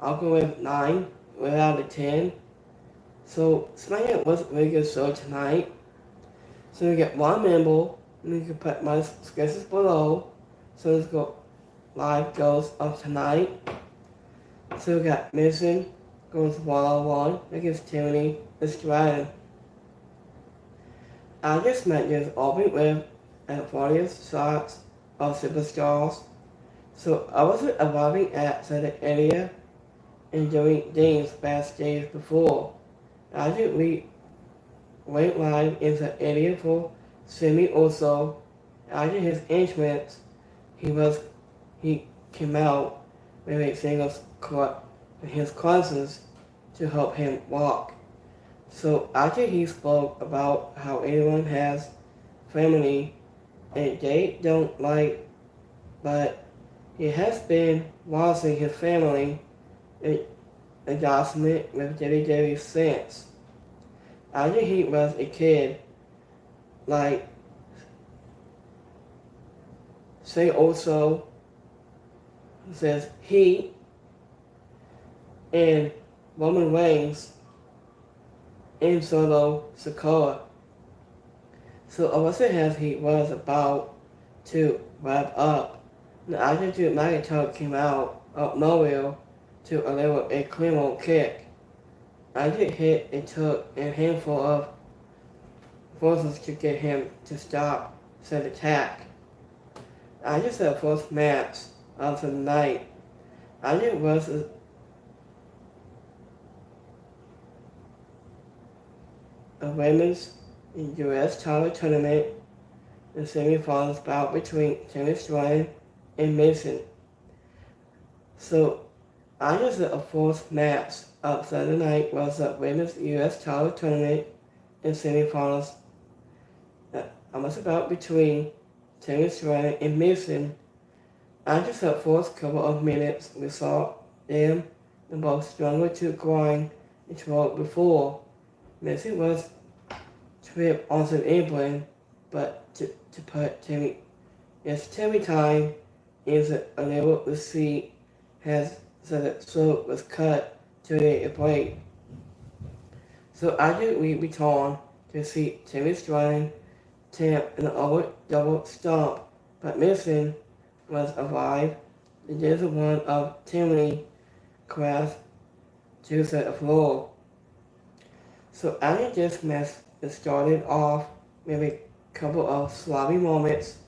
I'll go with 9 out of 10. So Smackdown was a really good show tonight. So we get one member, and you can put my schedules below. So let's go live goes of tonight. So we got Mission goes 1-on-1 against Tiffany Estrada. I just met this open with at 40th shots of superstars. So I wasn't arriving at the area and doing things backstage before. I did went live in the area for Simi also. After his entrance, he came out with a single his cousins to help him walk. So after he spoke about how everyone has family and they don't like, but he has been watching his family adjustment with WWE since. After he was a kid, like say also says he and Roman Reigns and Solo Sikoa. So Alyssa has he was about to wrap up. The Attitude McIntyre came out of nowhere to deliver a Claymore kick. I did hit it took a handful of forces to get him to stop said attack. I just had first match of the night. I did was a women's U.S. title tournament, the semifinals bout between Tennis Ryan and Mason. So I just had a fourth match of Sunday night was the women's U.S. title tournament and semifinals. I was about between Tennis Ryan and Mason. I just had first couple of minutes we saw them and both struggle to grind each work before. Mason was trip on some apron, but to put Timmy, yes, Timmy time is a little receipt has so the throat was cut to a break. So after we return to see Timmy Strine tap an over double stomp, but missing was arrived. There's one of Timmy crashed to the floor. So after this mess, it started off with a couple of sloppy moments.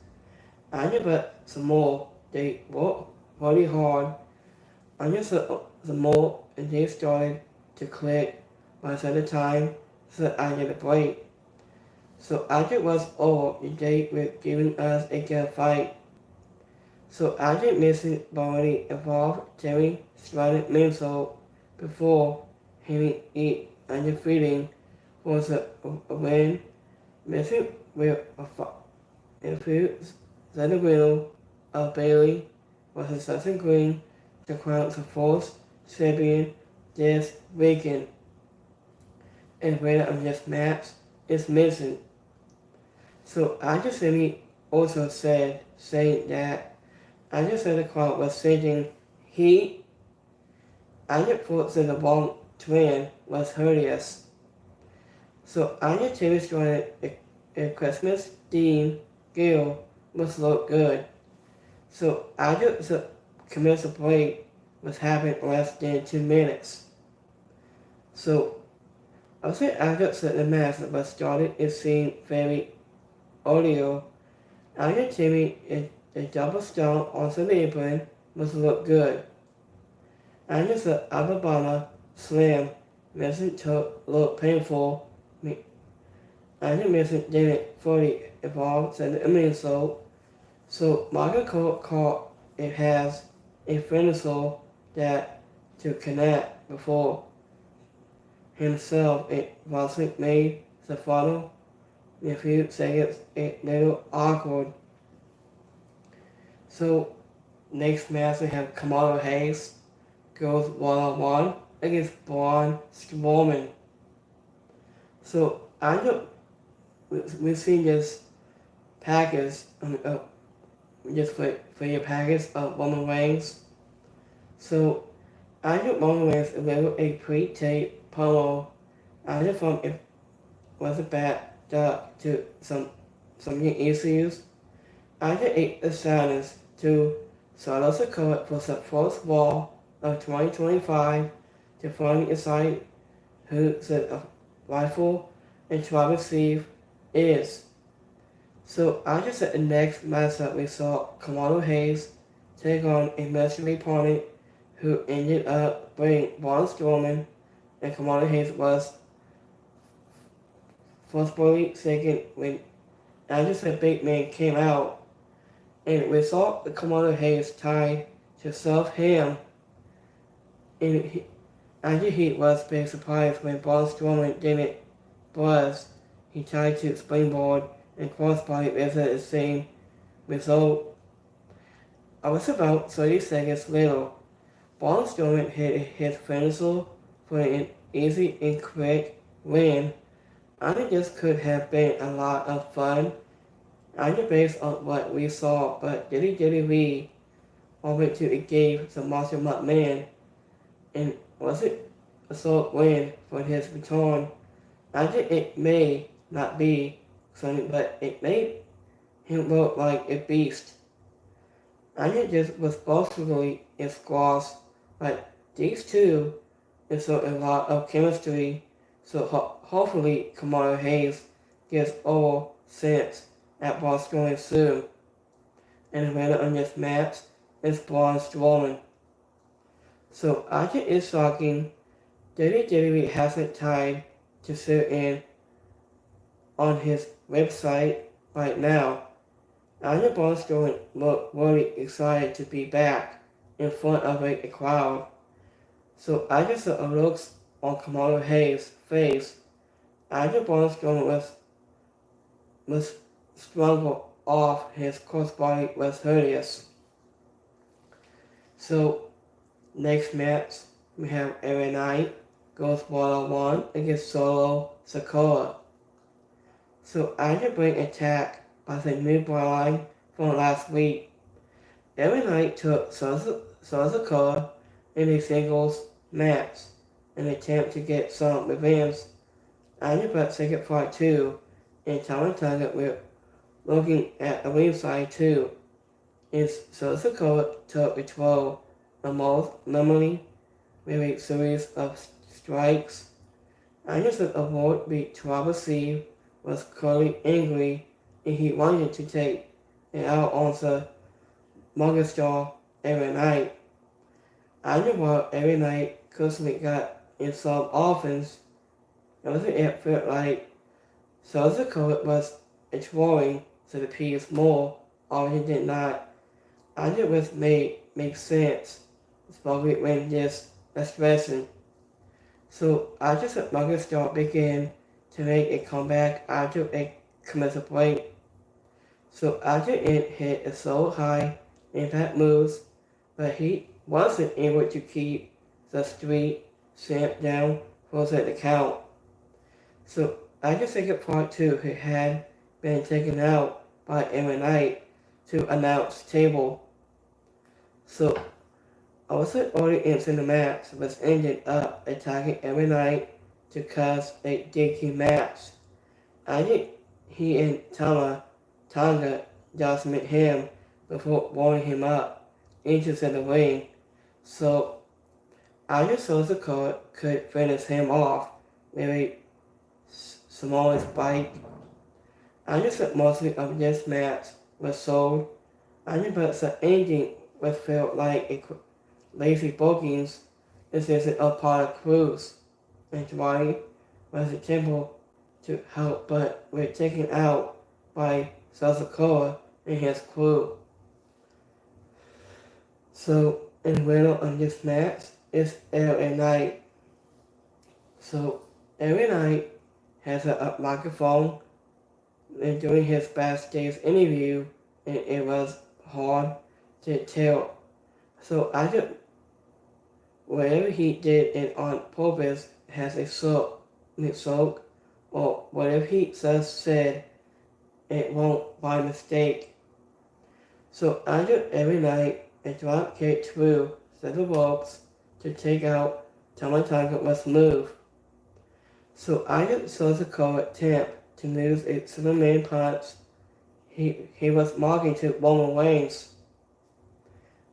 After but some more, they worked really hard. After some more, and they started to click one at a time, so I did a break. So after it was over, they were giving us a good fight. So after missing Barney involved Terry Strider Minso before having it undefeated was a win. Missing with a few the winner of Bailey was a Sutton Green to crown the fourth champion this weekend. And winner of this match is missing. So Ajay Simi also saying that Ajay said the crowd was saying Ajay thought that the wrong twin was Hurrius. So Ajay Taylor's joined a Christmas theme girl must look good. So Ajay's commercial break was happening less than 2 minutes. So I would say Ajay said the match was started it seemed very audio. Ajay Timmy a double stomp on the apron must look good. Ajay's Alabama slam Mason took look painful. Ajay Mason didn't fully evolve said the insult. So Michael caught it has a finisher that to connect before himself it wasn't made the final in a few seconds a little awkward. So next match we have Kamala Hayes goes 1-on-1 against Braun Strowman. So I don't we've seen this package just for your package of Roman Reigns. So After Monolith delivered a pre-tape promo, after from it was backed up to some new issues, after it silence to Solo Sakura for the fourth wall of 2025 to finally decide who the rightful and try to receive is. So after the next matchup we saw Kamado Hayes take on a mystery opponent who ended up bringing Braun Strowman, and Kamado Hayes was forcefully second when after the big man came out, and we saw the Kamado Hayes tied to serve him, and after he was very surprised when Braun Strowman didn't buzz, he tried to springboard and crossbody with the same result. I was about 30 seconds later. Braun Strowman hit his finisher for an easy and quick win. I think this could have been a lot of fun. I think based on what we saw, but WWE wanted to give the Master Man, and was it a sort win for his return? I think it may not be something, but it made him look like a beast. I think this was possibly a squash, but these two is a lot of chemistry, so hopefully Kamado Hayes gets all sense at Braun Strowman soon. And the winner on this match is Braun Strowman. So I think it's shocking WWE hasn't tried to sit in on his website right now. I think Braun Strowman looked really excited to be back in front of a crowd. So I just saw a look on Kamado Hayes' face. I think Braun Strowman was struggled off his crossbody was hideous. So next match we have every night goes 1-on-1 against Solo Sakura. So after being attacked by the new bloodline from last week, every night took Solo Sakura in a singles match in an attempt to get some revenge. After but second part 2, and Tom and Tugget were looking at the ringside too. And Solo Sakura took control almost normally with a series of strikes. Anderson avoided the travesty was clearly angry, and he wanted to take it out on the Megastar every night. While every night constantly got in some offense, it felt like Solo Sakura was exploring the piece more, or he did not. It was make sense, especially when this expression. So I just let Megastar begin to make a comeback after a commercial break. So after it hit so high impact moves, but he wasn't able to keep the street Smackdown for the count. So after second part 2, he had been taken out by every night to announce table. So also the audience in the match was ended up attacking every night to cause a dicky match. I think he and Tonga just met him before rolling him up into the ring. So I just Solo Sakura could finish him off with a small spike. I just thought mostly of this match was sold. But the ending was felt like a lazy bookings. This isn't a part of cruise. And Dwight was attempted to help, but were taken out by Solo Sakura and his crew. So, in the winner of this match is LA Knight. So, LA Knight has a microphone, and during his backstage interview, and it was hard to tell. So I just, whatever he did it on purpose has a soak, or whatever he just said, it won't by mistake. So I do every night a drop kick through several ropes to take out Tomotaga must move. So Aya chose a cover attempt to lose a Superman punch he was marking to Roman Reigns.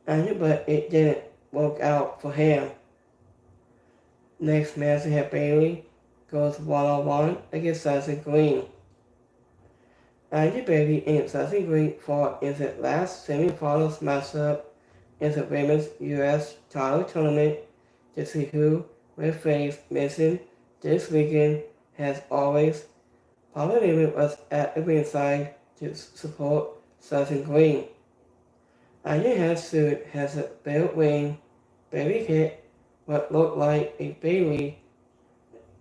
But it didn't work out for him. Next match we have Bailey goes one-on-one against Sasha Green. Bailey and Sasha Green fought in the last semi-finals matchup in the Women's US title tournament to see who will face Mason this weekend. As always, Paula Levy was at the ringside to support Sasha Green. has a belt ring. Bailey hit what looked like a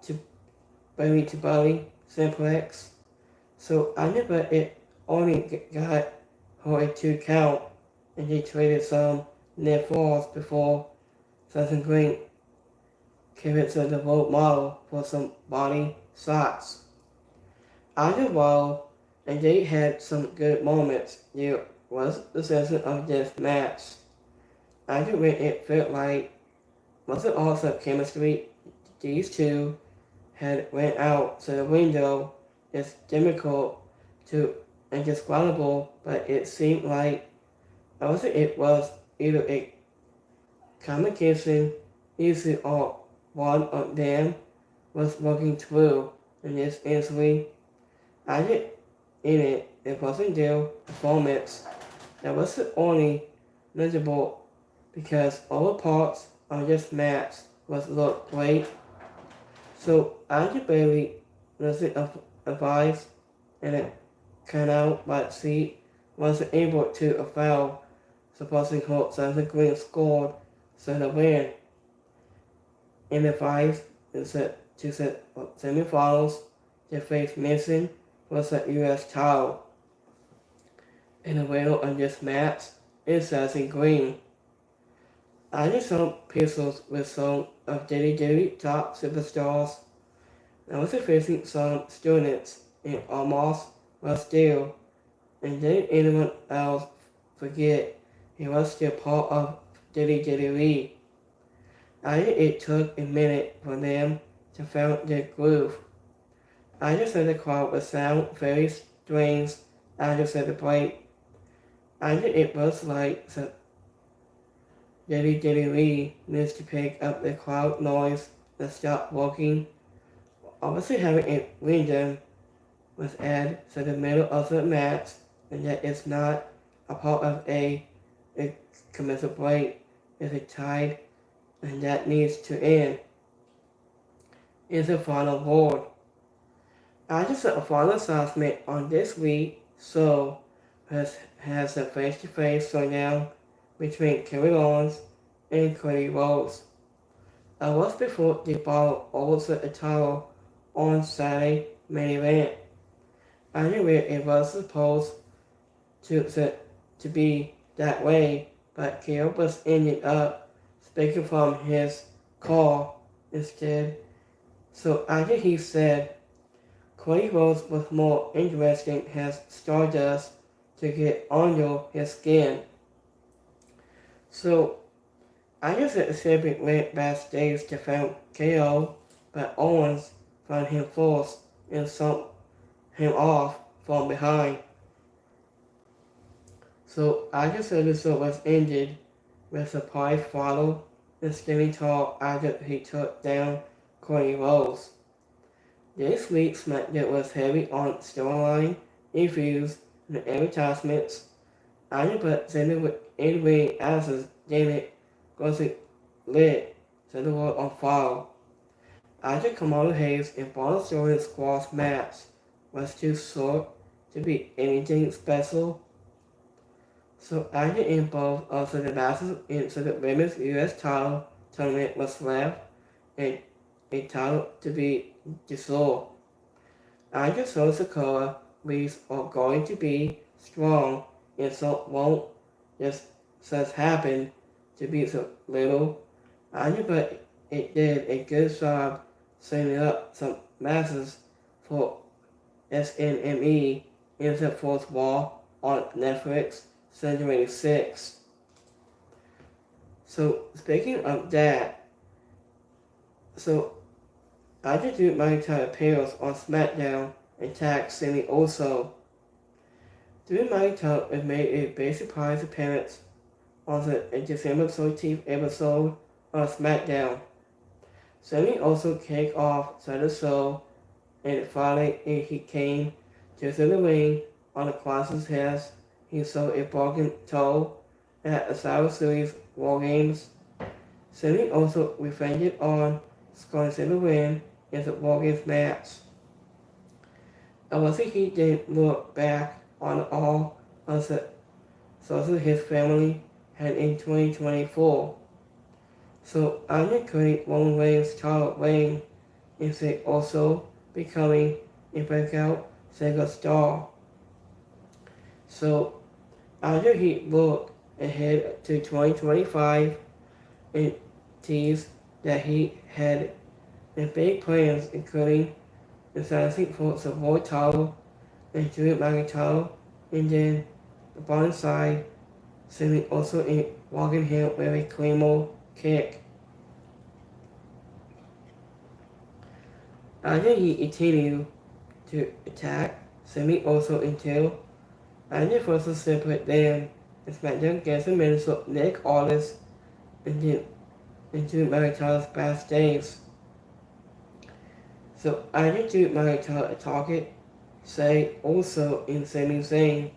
to Bailey to belly simplex. So but it only got her a 2 count, and he traded some near falls before Sasha Green came into the vote model for some body shots. While and they had some good moments, there was the sense of this match. When it felt like was it also chemistry these two had went out to the window. It's difficult to indescribable, but it seemed like it was either a communication issue or one of them was working through, and this instantly added in it. It wasn't their performance that was the only notable, because all parts of this match was looked great. So Bailey listened advice and it cut out, but she wasn't able to avail, supposing Holt Sasha Green scored so the win. In advice is that to set semifinals to face Mason was the US title. And the winner of this match is Sasha Green. Saw pistols with some of WWE top superstars. I was facing some students and almost was still, and didn't anyone else forget he was still part of WWE. It took a minute for them to find their groove. Said the crowd would sound very strange said the break. It was like the WWE needs to pick up the crowd noise and stop working. Obviously having a rhythm was added to the middle of the match, and that is not a part of a commercial break. It's a tide, and that needs to end. Is the final word. A final announcement on this week, so has a face-to-face showdown between Kevin Owens and Cody Rhodes. Was before they brought over the title on Saturday main event. Where it was supposed to be that way, but Cleopas ended up speaking from his car instead. So he said Cody Rhodes was more interesting as Stardust to get under his skin. So said the champion went backstage to find KO, but Owens found him forced and thumped him off from behind. So said the show was ended with a surprise follow and standing tall after he took down Cody Rhodes. This week's Smackdown was heavy on storyline, reviews, and advertisements. But Xander in-ring answers David wasn't lit, set the world on fire. Kamala Hayes and Braun Strowman squash match was too short to be anything special. So in both of the matches into the Women's US title tournament was left, and a title to be dissolved. South Dakota leads are going to be strong, and so won't just happen to be so little. But it did a good job setting up some matches for SNME in the fourth wall on Netflix, January 6. So speaking of that, so after Drew McIntyre appears on Smackdown and tags Sammy also, Drew McIntyre has made a big surprise appearance on the December 13th episode of Smackdown. Sammy also kicked off the show, and finally he came to the ring on the Colossus head. He saw a broken toe at the Survivor Series War Games. Sammy also revenged on Scott the win in the War Games match. Obviously he didn't look back on all of the sources his family had in 2024. So Anya Cody Roman Reigns' Charlotte Reigns is also becoming a breakout single star. So after he looked ahead to 2025 and teased that he had big plans including the signing for the World title and Drew McIntyre, and then the bottom side, Sammy also walking him with a Claymore kick. After he continued to attack Sammy also until Anya first separate them and Smackdown gets a minute of Nick Aldis and then into McIntyre's backstage. So Anya Drew McIntyre a target say also in Sami Zayn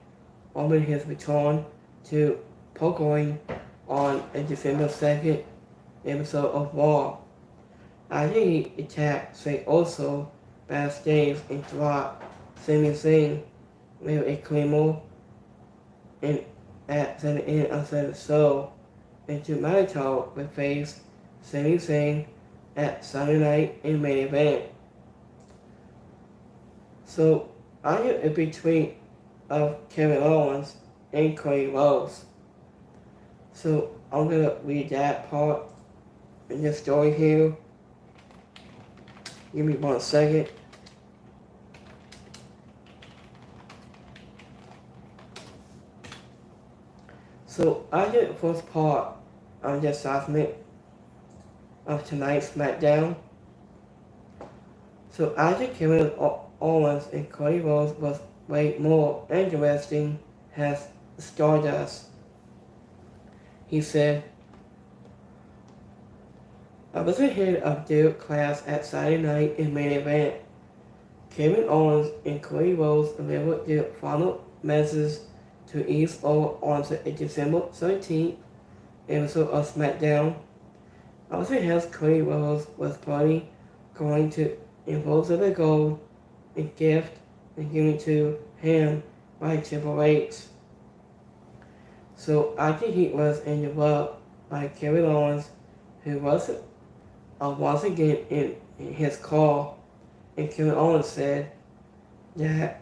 over his return to Pogoing on a December 2nd episode of Raw. After he attacked Say also backstage and dropped Sami Zayn with a Claymore and at the end of the show, and to McIntyre would face Sami Zayn at Sunday night in main event. So I get a between of Kevin Owens and Cody Rhodes. So I'm gonna read that part in the story here. Give me 1 second. So I did the first part of the assessment of tonight's Smackdown. So after Kevin Owens and Cody Rhodes was way more interesting as Stardust. He said, I was ahead of their class at Saturday night in main event. Kevin Owens and Cody Rhodes delivered their final message to each other on the December 13th episode of Smackdown. Also has Cody Rhodes was probably going to impose the gold and gift and given to him by Triple H. So after he was interrupted by Kevin Owens, who was once again in his call, and Kevin Owens said that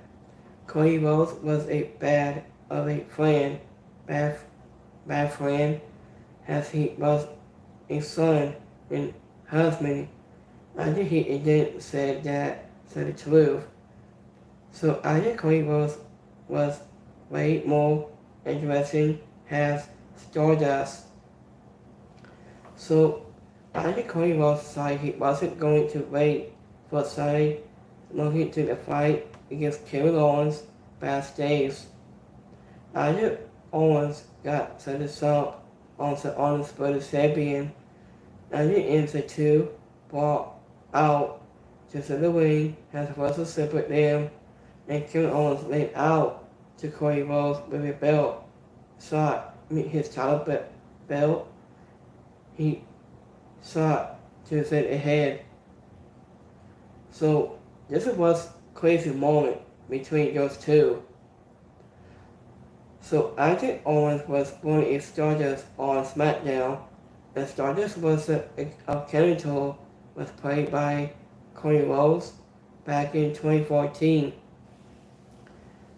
Cody Rhodes was a bad friend, as he was a son and husband. After he didn't say the truth. So after Cody Rhodes was way more interesting as Stardust. So after Cody Rhodes decided he wasn't going to wait for Saturday looking to the fight against Kevin Owens backstage. After Owens got to the song on the undisputed champion, and the end the two brought out to the ring as Russell separate them, and Kevin Owens laid out to Cody Rhodes with a belt. His title belt. He shot to his head. So this was a crazy moment between those two. So after Owens was born a Stardust on Smackdown, and Stardust was a character was played by Cody Rhodes back in 2014.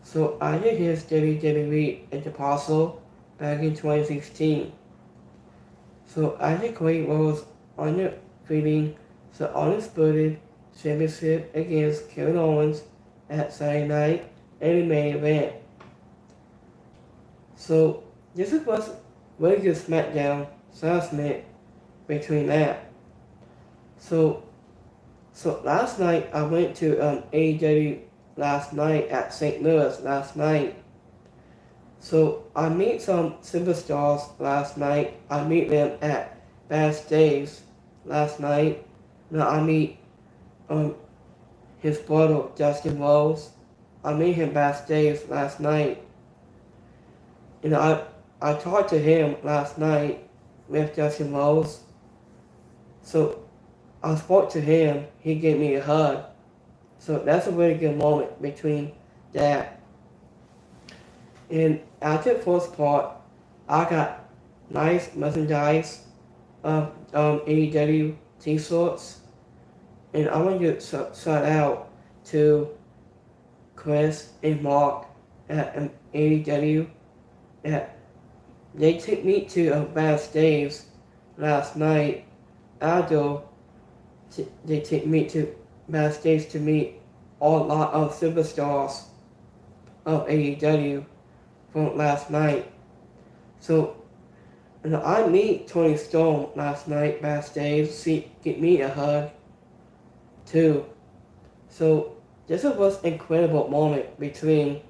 So after his WWE departure back in 2016. So after Cody Rhodes undefeating the undisputed championship against Kevin Owens at Saturday night and the main event. So this was really good Smackdown announcement between that. So last night I went to AEW last night at St. Louis last night. So I meet some superstars last night. I meet them at backstage last night. Now I meet his brother Justin Rose. I meet him backstage last night. You know, I talked to him last night with Justin Rose. So I spoke to him. He gave me a hug. So that's a really good moment between that. And after the first part, I got nice merchandise of AEW t-shirts. And I want to shout out to Chris and Mark at AEW. They took me to backstage last night. After they took me to backstage to meet a lot of superstars of AEW from last night. So I meet Tony Storm last night backstage. She gave me a hug too. So this was an incredible moment between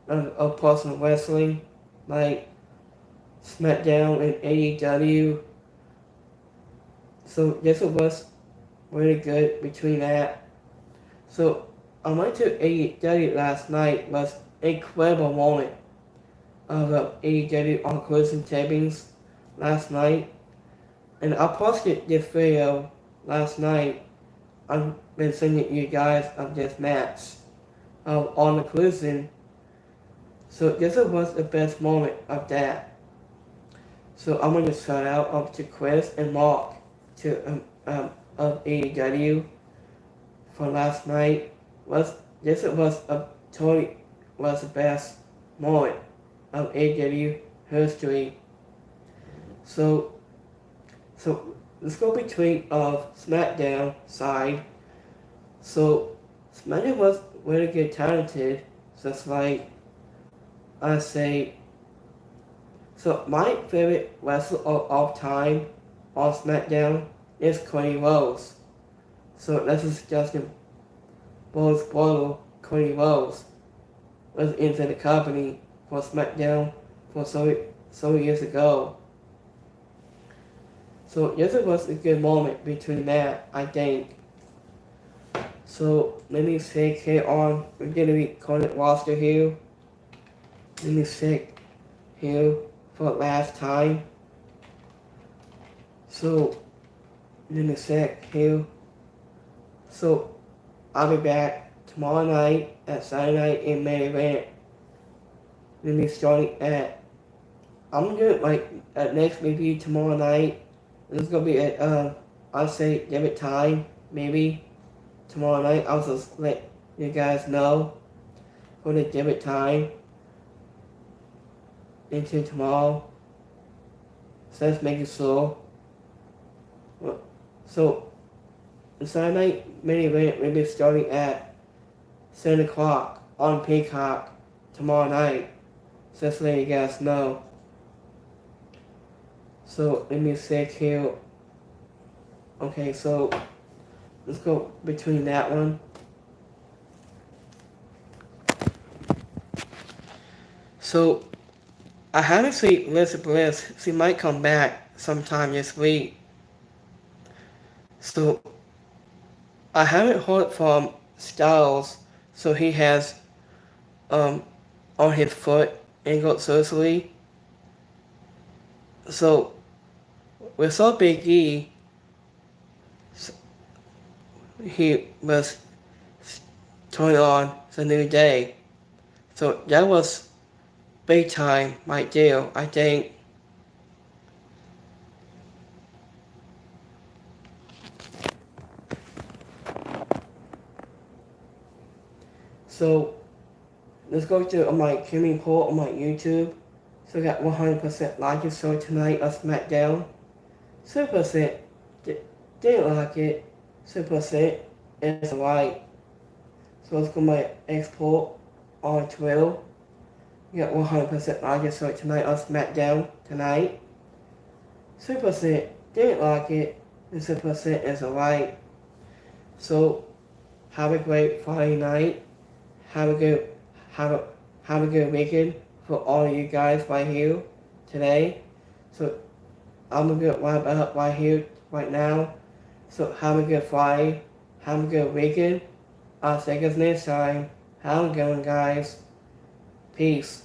of personal wrestling like Smackdown and AEW. So this was really good between that. So I went to AEW last night. Was an incredible moment of AEW on closing tapings last night. And I posted this video last night. I've been sending you guys of this match on the closing. So this was the best moment of that. So I'm going to shout out up to Chris and Mark to of AEW for last night. This was totally was the best moment of AEW history. So let's go between of SmackDown side. So SmackDown was really good, talented, just like I say. So my favorite wrestler of all time on SmackDown is Cody Rhodes. So this is Justin Rhodes' brother, Cody Rhodes, was into the company for SmackDown for so years ago. So this was a good moment between that, I think. So let me check here on, we're going to be calling it roster here. Let me check here for last time. So let me check here. So I'll be back tomorrow night at Saturday night in main event. Let me starting at, I'm gonna do like next review tomorrow night. It's gonna be at I'll say debit time maybe tomorrow night. I'll just let you guys know for the debit time into tomorrow. So let's make it sure. So the Saturday night main event will be starting at 7 o'clock on Peacock tomorrow night. So just let you guys know. So let me check here. Okay, so let's go between that one. So I haven't seen Liz Bliss. She might come back sometime this week. So I haven't heard from Styles. So he has on his foot ankle surgery. So we saw Big E. He was turned on the New Day. So that was big time right there, I think. So let's go to my Kimmy poll on my YouTube. So I got 100% like it. So tonight of SmackDown. 6% didn't like it. 6% is right. So let's go my export on Twitter. You got 100% like it. So tonight of SmackDown tonight. 6% didn't like it, and 6% is alright. So have a great Friday night. Have a good weekend for all of you guys right here today. So I'm gonna wrap it up right here, right now. So have a good Friday. Have a good weekend. I'll see you guys next time. Have a good one, guys. Peace.